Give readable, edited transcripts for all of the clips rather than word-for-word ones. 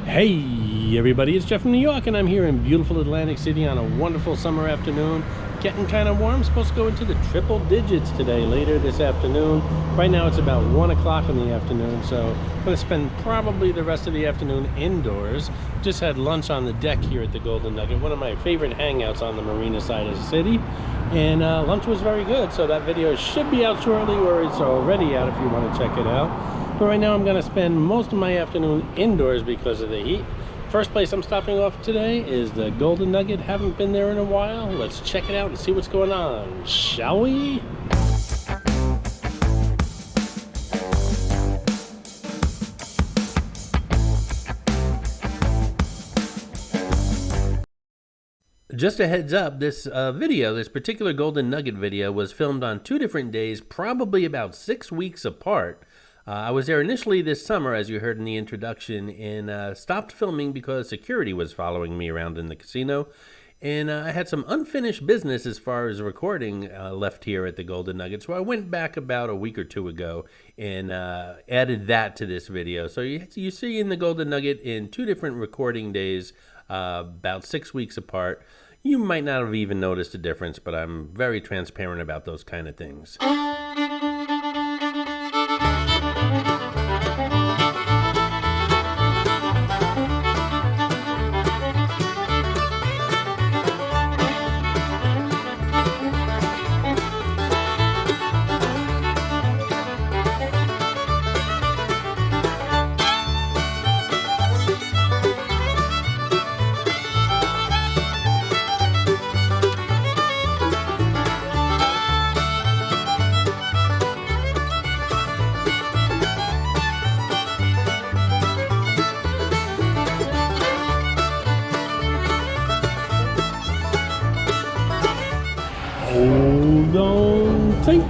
Hey everybody, it's Jeff from New York, and I'm here in beautiful Atlantic City on a wonderful summer afternoon. Getting kind of warm. Supposed to go into the triple digits today, later this afternoon. Right now it's about 1 o'clock in the afternoon, so I'm going to spend probably the rest of the afternoon indoors. Just had lunch on the deck here at the Golden Nugget, one of my favorite hangouts on the marina side of the city. And lunch was very good, so that video should be out shortly, or it's already out if you want to check it out. But right now I'm going to spend most of my afternoon indoors because of the heat. First place I'm stopping off today is the Golden Nugget. Haven't been there in a while. Let's check it out and see what's going on, shall we? Just a heads up, this particular Golden Nugget video was filmed on 2 different days, probably about 6 weeks apart. I was there initially this summer, as you heard in the introduction, and stopped filming because security was following me around in the casino. And I had some unfinished business as far as recording left here at the Golden Nugget. So I went back about a week or 2 ago and added that to this video. So you see in the Golden Nugget in 2 different recording days, about 6 weeks apart. You might not have even noticed a difference, but I'm very transparent about those kind of things. Hold on tight.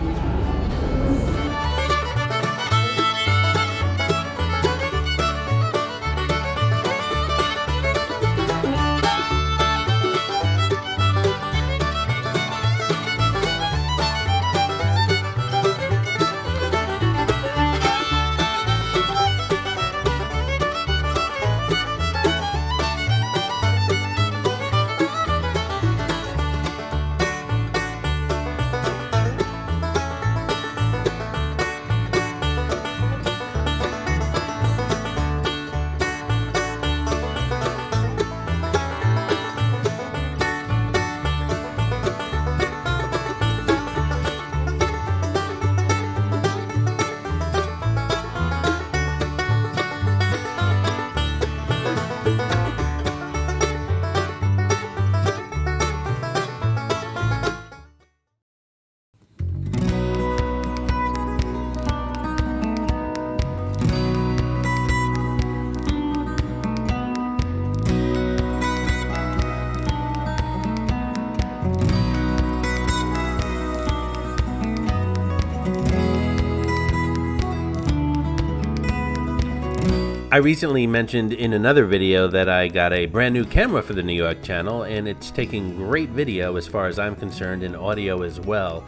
I recently mentioned in another video that I got a brand new camera for the New York channel, and it's taking great video as far as I'm concerned, and audio as well.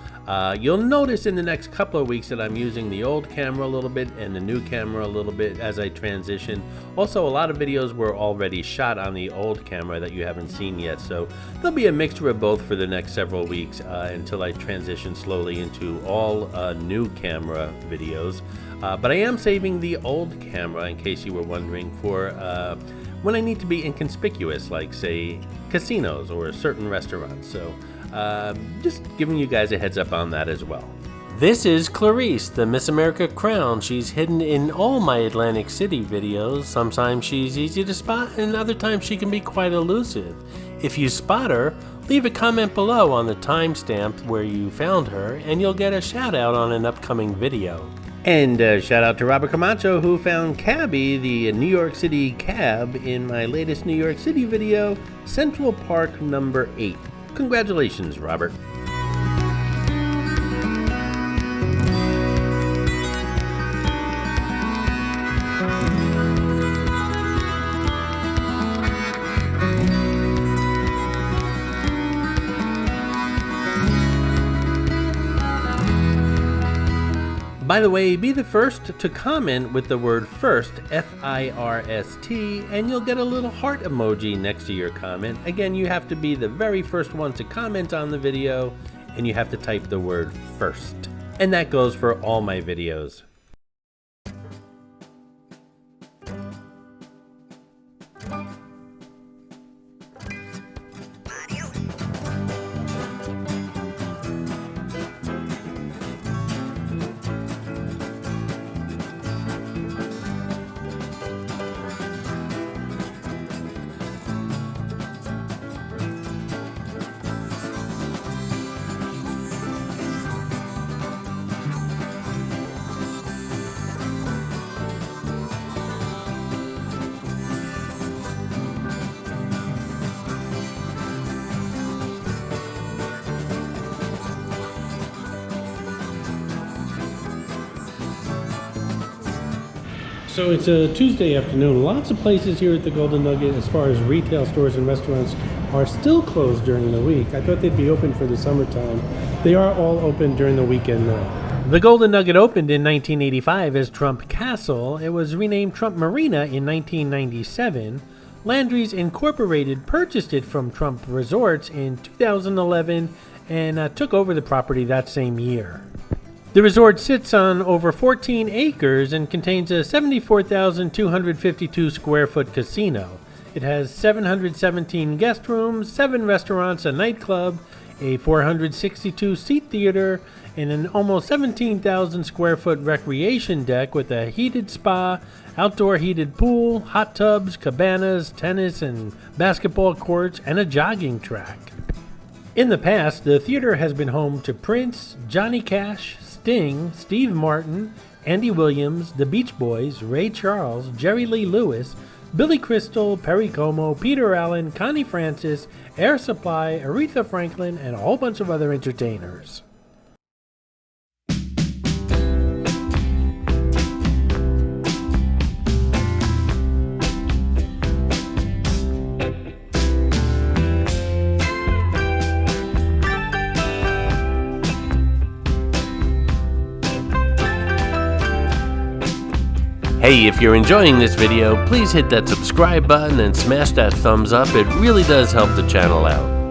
You'll notice in the next couple of weeks that I'm using the old camera a little bit and the new camera a little bit as I transition. Also, a lot of videos were already shot on the old camera that you haven't seen yet, so there'll be a mixture of both for the next several weeks until I transition slowly into all new camera videos. But I am saving the old camera, in case you were wondering, for when I need to be inconspicuous, like, say, casinos or certain restaurants. So just giving you guys a heads up on that as well. This is Clarice, the Miss America crown. She's hidden in all my Atlantic City videos. Sometimes she's easy to spot, and other times she can be quite elusive. If you spot her, leave a comment below on the timestamp where you found her, and you'll get a shout out on an upcoming video. And shout out to Robert Camacho, who found Cabby, the New York City cab, in my latest New York City video, Central Park number 8. Congratulations, Robert. By the way, be the first to comment with the word FIRST, F-I-R-S-T, and you'll get a little heart emoji next to your comment. Again, you have to be the very first one to comment on the video, and you have to type the word FIRST. And that goes for all my videos. So it's a Tuesday afternoon. Lots of places here at the Golden Nugget, as far as retail stores and restaurants, are still closed during the week. I thought they'd be open for the summertime. They are all open during the weekend though. The Golden Nugget opened in 1985 as Trump Castle. It was renamed Trump Marina in 1997. Landry's Incorporated purchased it from Trump Resorts in 2011 and took over the property that same year. The resort sits on over 14 acres and contains a 74,252 square foot casino. It has 717 guest rooms, 7 restaurants, a nightclub, a 462 seat theater, and an almost 17,000 square foot recreation deck with a heated spa, outdoor heated pool, hot tubs, cabanas, tennis and basketball courts, and a jogging track. In the past, the theater has been home to Prince, Johnny Cash, Sting, Steve Martin, Andy Williams, the Beach Boys, Ray Charles, Jerry Lee Lewis, Billy Crystal, Perry Como, Peter Allen, Connie Francis, Air Supply, Aretha Franklin, and a whole bunch of other entertainers. Hey, if you're enjoying this video, please hit that subscribe button and smash that thumbs up. It really does help the channel out.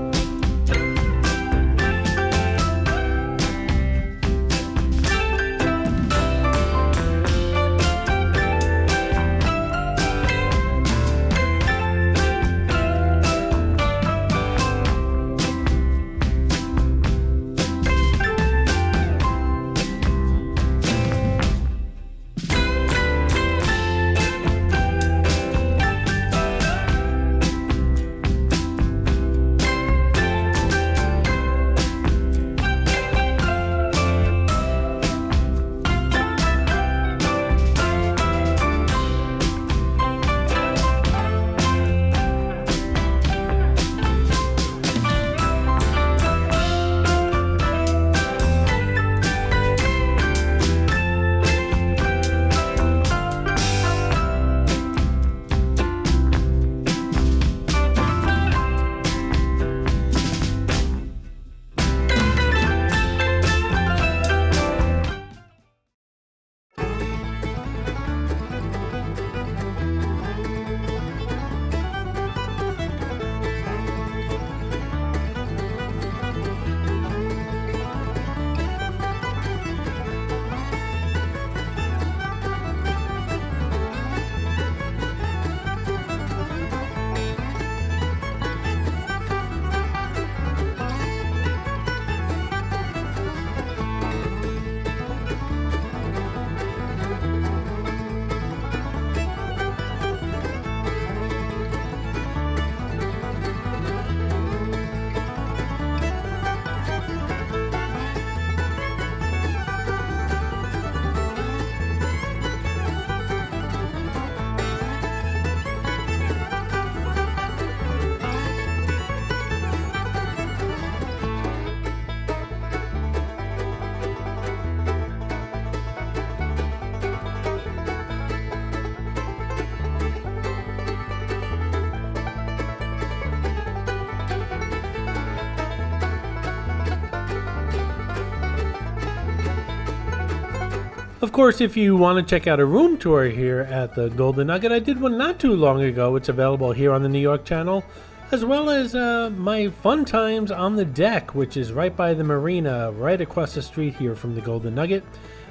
Of course, if you want to check out a room tour here at the Golden Nugget, I did one not too long ago. It's available here on the New York channel, as well as my fun times on the deck, which is right by the marina, right across the street here from the Golden Nugget.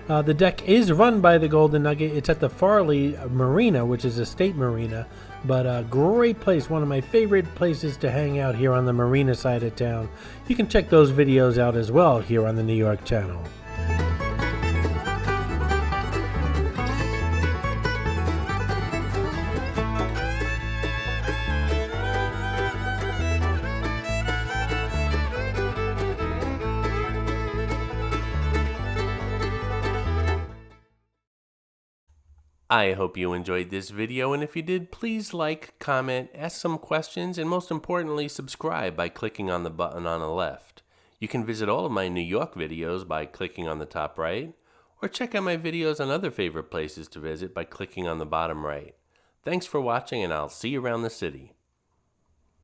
The deck is run by the Golden Nugget. It's at the Farley Marina, which is a state marina, but a great place, one of my favorite places to hang out here on the marina side of town. You can check those videos out as well here on the New York channel. I hope you enjoyed this video, and if you did, please like, comment, ask some questions, and most importantly, subscribe by clicking on the button on the left. You can visit all of my New York videos by clicking on the top right, or check out my videos on other favorite places to visit by clicking on the bottom right. Thanks for watching, and I'll see you around the city.